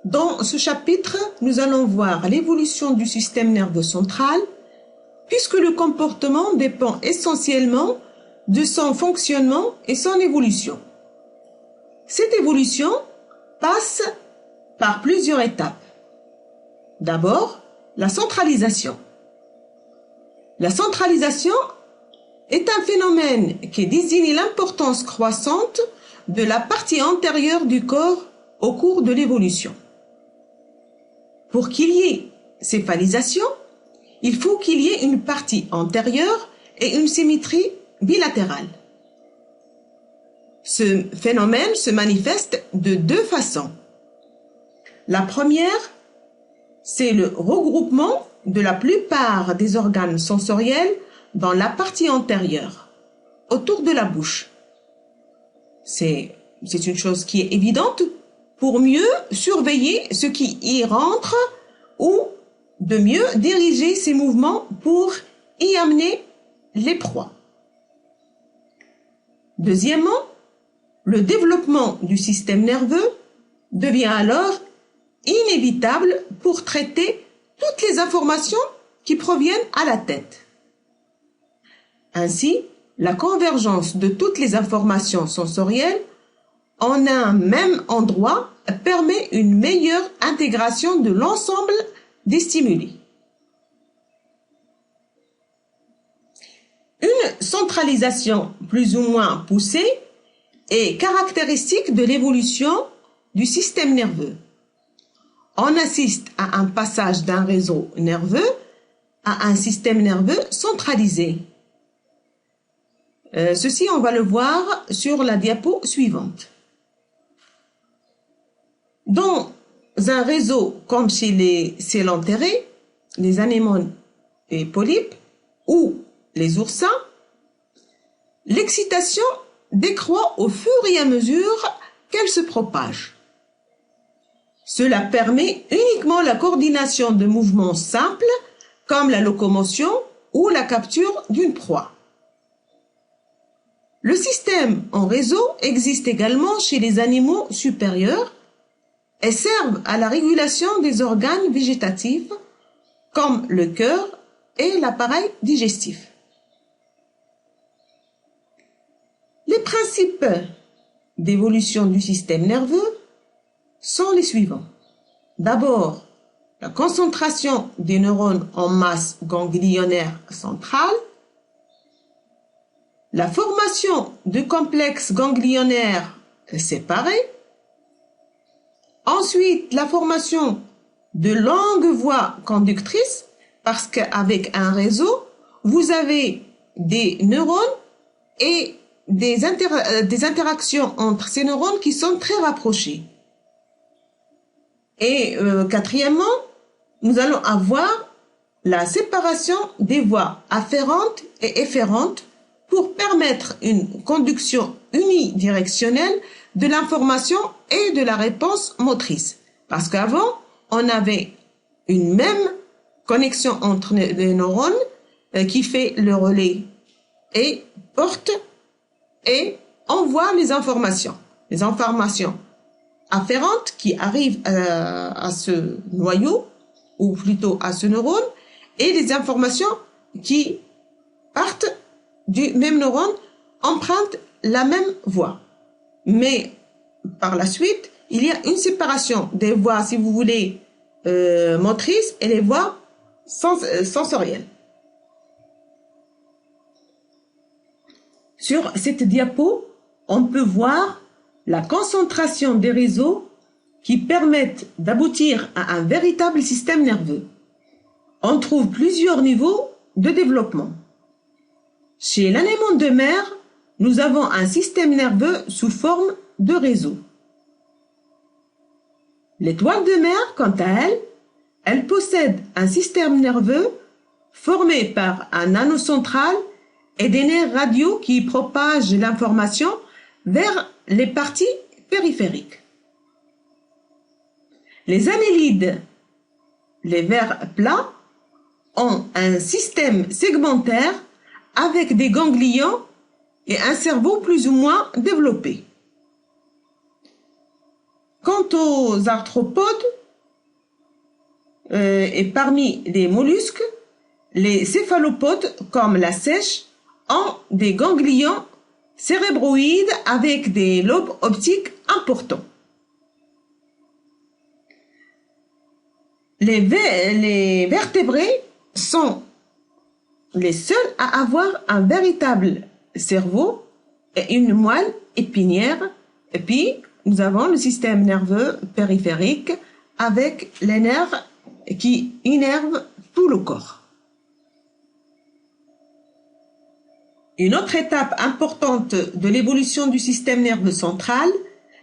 Dans ce chapitre, nous allons voir l'évolution du système nerveux central, puisque le comportement dépend essentiellement de son fonctionnement et son évolution. Cette évolution passe par plusieurs étapes. D'abord, la centralisation. La centralisation est un phénomène qui désigne l'importance croissante de la partie antérieure du corps au cours de l'évolution. Pour qu'il y ait céphalisation, il faut qu'il y ait une partie antérieure et une symétrie bilatérale. Ce phénomène se manifeste de deux façons. La première, c'est le regroupement de la plupart des organes sensoriels dans la partie antérieure, autour de la bouche. C'est une chose qui est évidente pour mieux surveiller ce qui y rentre ou de mieux diriger ses mouvements pour y amener les proies. Deuxièmement, le développement du système nerveux devient alors inévitable pour traiter toutes les informations qui proviennent à la tête. Ainsi, la convergence de toutes les informations sensorielles en un même endroit permet une meilleure intégration de l'ensemble des stimuli. Une centralisation plus ou moins poussée est caractéristique de l'évolution du système nerveux. On assiste à un passage d'un réseau nerveux à un système nerveux centralisé. Ceci, on va le voir sur la diapo suivante. Dans un réseau comme chez les célenterés, les anémones et polypes ou les oursins, l'excitation décroît au fur et à mesure qu'elle se propage. Cela permet uniquement la coordination de mouvements simples comme la locomotion ou la capture d'une proie. Le système en réseau existe également chez les animaux supérieurs et servent à la régulation des organes végétatifs comme le cœur et l'appareil digestif. Les principes d'évolution du système nerveux sont les suivants. D'abord, la concentration des neurones en masse ganglionnaire centrale, la formation de complexes ganglionnaires séparés, ensuite la formation de longues voies conductrices, parce qu'avec un réseau, vous avez des neurones et des interactions entre ces neurones qui sont très rapprochées. Et quatrièmement, nous allons avoir la séparation des voies afférentes et efférentes pour permettre une conduction unidirectionnelle de l'information et de la réponse motrice. Parce qu'avant, on avait une même connexion entre les neurones qui fait le relais et porte et envoie les informations. Les informations afférentes qui arrivent à ce noyau, ou plutôt à ce neurone, et les informations qui partent du même neurone empruntent la même voie. Mais par la suite, il y a une séparation des voies, si vous voulez, motrices et les voies sensorielles. Sur cette diapo, on peut voir la concentration des réseaux qui permettent d'aboutir à un véritable système nerveux. On trouve plusieurs niveaux de développement. Chez l'anémone de mer, nous avons un système nerveux sous forme de réseau. L'étoile de mer, quant à elle, elle possède un système nerveux formé par un anneau central et des nerfs radiaux qui propagent l'information vers les parties périphériques. Les annélides, les vers plats, ont un système segmentaire avec des ganglions et un cerveau plus ou moins développé. Quant aux arthropodes, et parmi les mollusques, les céphalopodes, comme la seiche, ont des ganglions cérébroïdes avec des lobes optiques importants. Les vertébrés sont les seuls à avoir un véritable cerveau et une moelle épinière. Et puis, nous avons le système nerveux périphérique avec les nerfs qui innervent tout le corps. Une autre étape importante de l'évolution du système nerveux central,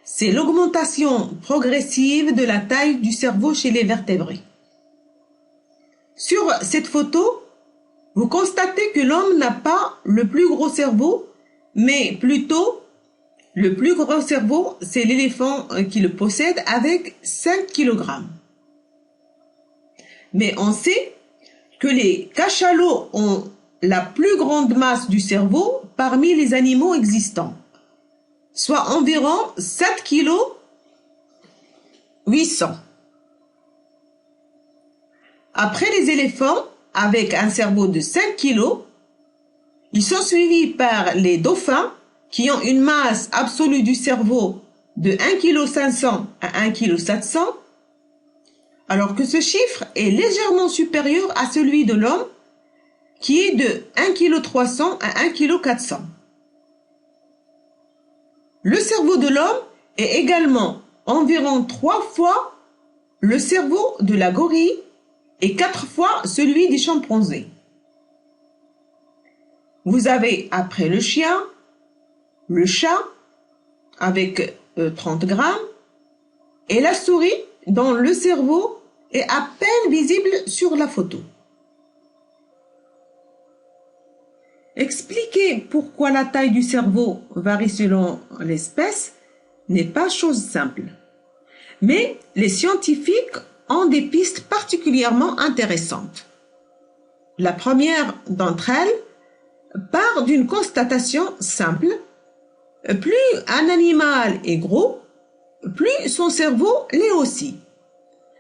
c'est l'augmentation progressive de la taille du cerveau chez les vertébrés. Sur cette photo, vous constatez que l'homme n'a pas le plus gros cerveau, mais plutôt le plus gros cerveau, c'est l'éléphant qui le possède avec 5 kg. Mais on sait que les cachalots ont la plus grande masse du cerveau parmi les animaux existants, soit environ 7 kg 800. Après les éléphants, avec un cerveau de 5 kg, ils sont suivis par les dauphins qui ont une masse absolue du cerveau de 1,5 kg à 1,7 kg, alors que ce chiffre est légèrement supérieur à celui de l'homme, qui est de 1,3 kg à 1,4 kg. Le cerveau de l'homme est également environ 3 fois le cerveau de la gorille et 4 fois celui des chimpanzés. Vous avez après le chien, le chat avec 30 grammes et la souris dont le cerveau est à peine visible sur la photo. Expliquer pourquoi la taille du cerveau varie selon l'espèce n'est pas chose simple. Mais les scientifiques ont des pistes particulièrement intéressantes. La première d'entre elles part d'une constatation simple. Plus un animal est gros, plus son cerveau l'est aussi.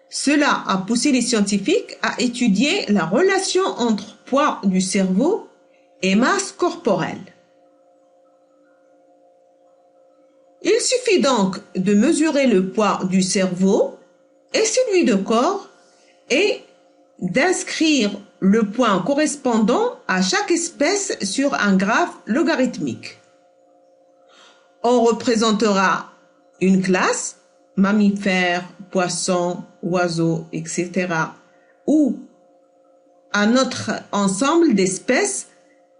Cela a poussé les scientifiques à étudier la relation entre poids du cerveau et masse corporelle. Il suffit donc de mesurer le poids du cerveau et celui du corps et d'inscrire le point correspondant à chaque espèce sur un graphe logarithmique. On représentera une classe, mammifères, poissons, oiseaux, etc. ou un autre ensemble d'espèces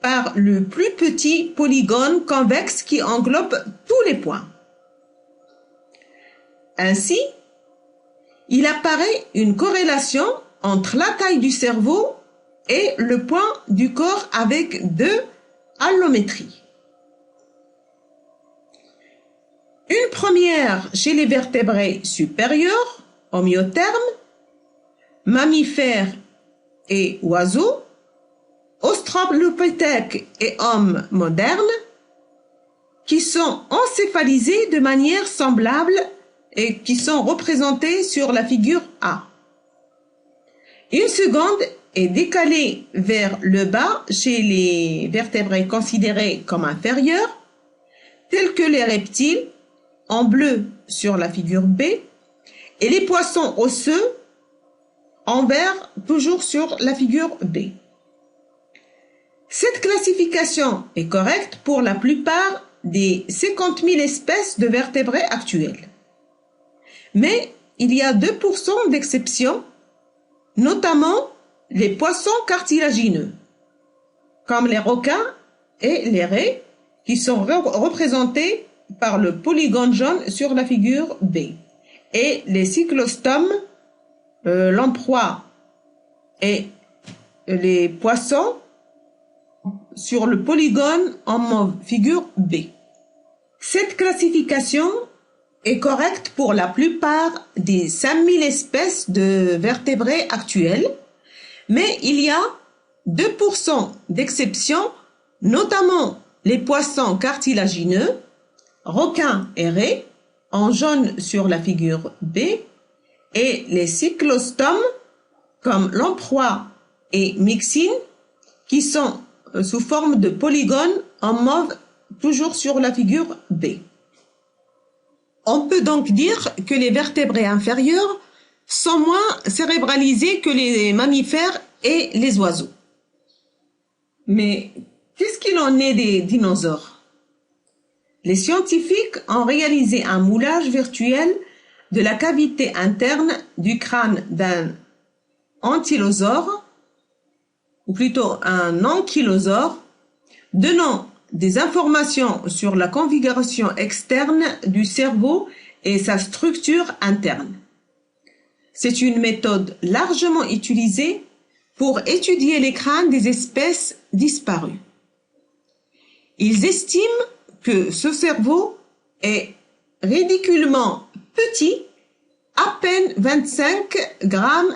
par le plus petit polygone convexe qui englobe tous les points. Ainsi, il apparaît une corrélation entre la taille du cerveau et le poids du corps avec 2 allométries. Une première chez les vertébrés supérieurs, homéothermes, mammifères et oiseaux, australopithèques et hommes modernes, qui sont encéphalisés de manière semblable et qui sont représentés sur la figure A. Une seconde est décalée vers le bas chez les vertébrés considérés comme inférieurs, tels que les reptiles, en bleu sur la figure B, et les poissons osseux, en vert toujours sur la figure B. Cette classification est correcte pour la plupart des 50 000 espèces de vertébrés actuels. Mais il y a 2% d'exceptions, notamment les poissons cartilagineux, comme les requins et les raies, qui sont représentés par le polygone jaune sur la figure B, et les cyclostomes, lamproies et les poissons sur le polygone en mauve, figure B. Cette classification est correcte pour la plupart des 5000 espèces de vertébrés actuels, mais il y a 2% d'exceptions, notamment les poissons cartilagineux, requins et raies, en jaune sur la figure B, et les cyclostomes comme lamproie et myxine qui sont sous forme de polygones en mauve toujours sur la figure B. On peut donc dire que les vertébrés inférieurs sont moins cérébralisés que les mammifères et les oiseaux. Mais qu'est-ce qu'il en est des dinosaures? Les scientifiques ont réalisé un moulage virtuel de la cavité interne du crâne d'un ankylosaure, ou plutôt un ankylosaure, donnant des informations sur la configuration externe du cerveau et sa structure interne. C'est une méthode largement utilisée pour étudier les crânes des espèces disparues. Ils estiment que ce cerveau est ridiculement petit, à peine 25 grammes,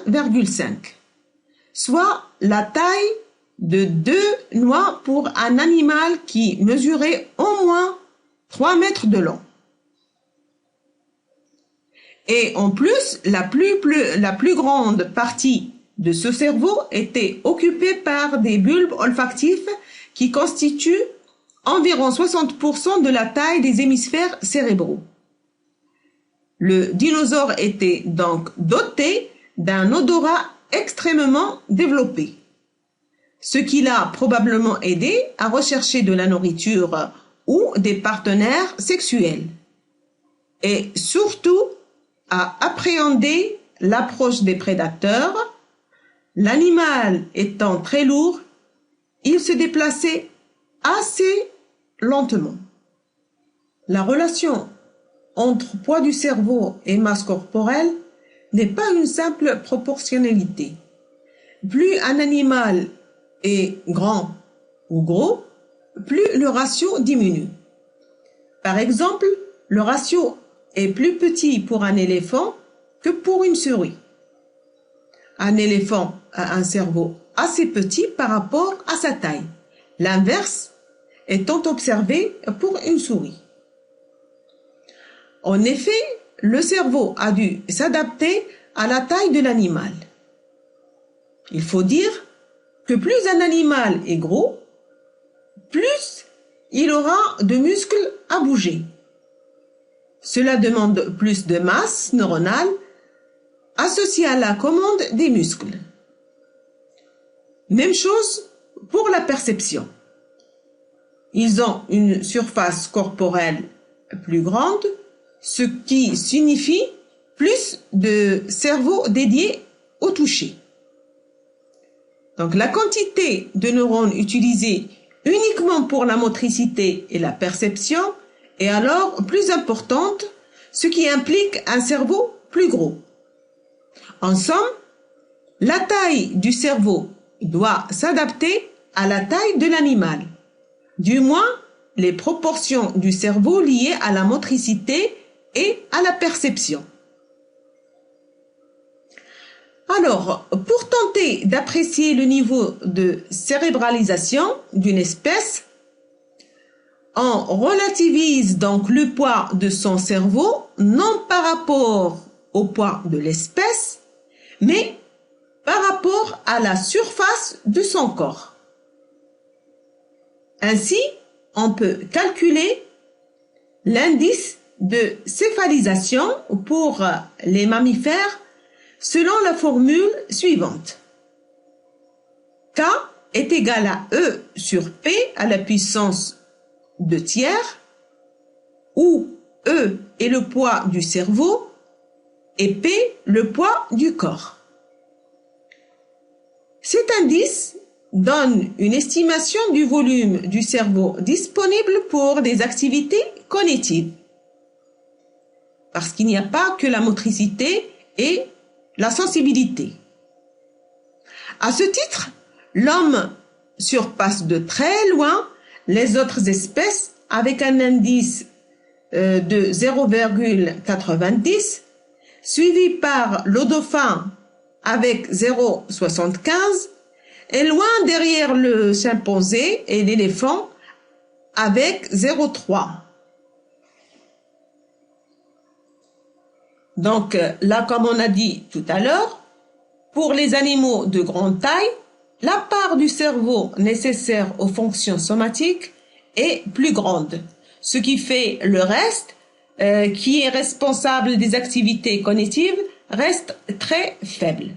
soit la taille de 2 noix pour un animal qui mesurait au moins 3 mètres de long. Et en plus, la plus grande partie de ce cerveau était occupée par des bulbes olfactifs qui constituent environ 60% de la taille des hémisphères cérébraux. Le dinosaure était donc doté d'un odorat extrêmement développé, ce qui l'a probablement aidé à rechercher de la nourriture ou des partenaires sexuels, et surtout à appréhender l'approche des prédateurs. L'animal étant très lourd, il se déplaçait assez lentement. La relation entre poids du cerveau et masse corporelle n'est pas une simple proportionnalité. Plus un animal est grand ou gros, plus le ratio diminue. Par exemple, le ratio est plus petit pour un éléphant que pour une souris. Un éléphant a un cerveau assez petit par rapport à sa taille. L'inverse étant observé pour une souris. En effet, le cerveau a dû s'adapter à la taille de l'animal. Il faut dire que plus un animal est gros, plus il aura de muscles à bouger. Cela demande plus de masse neuronale associée à la commande des muscles. Même chose pour la perception. Ils ont une surface corporelle plus grande, ce qui signifie plus de cerveau dédié au toucher. Donc la quantité de neurones utilisés uniquement pour la motricité et la perception est alors plus importante, ce qui implique un cerveau plus gros. En somme, la taille du cerveau doit s'adapter à la taille de l'animal, du moins les proportions du cerveau liées à la motricité et à la perception. Alors, pour tenter d'apprécier le niveau de cérébralisation d'une espèce, on relativise donc le poids de son cerveau non par rapport au poids de l'espèce, mais par rapport à la surface de son corps. Ainsi, on peut calculer l'indice de céphalisation pour les mammifères selon la formule suivante. K est égal à E sur P à la puissance 2/3, où E est le poids du cerveau et P le poids du corps. Cet indice donne une estimation du volume du cerveau disponible pour des activités cognitives, parce qu'il n'y a pas que la motricité et la sensibilité. À ce titre, l'homme surpasse de très loin les autres espèces avec un indice de 0,90, suivi par le dauphin avec 0,75 et loin derrière le chimpanzé et l'éléphant avec 0,3. Donc là, comme on a dit tout à l'heure, pour les animaux de grande taille, la part du cerveau nécessaire aux fonctions somatiques est plus grande, ce qui fait le reste, qui est responsable des activités cognitives, reste très faible.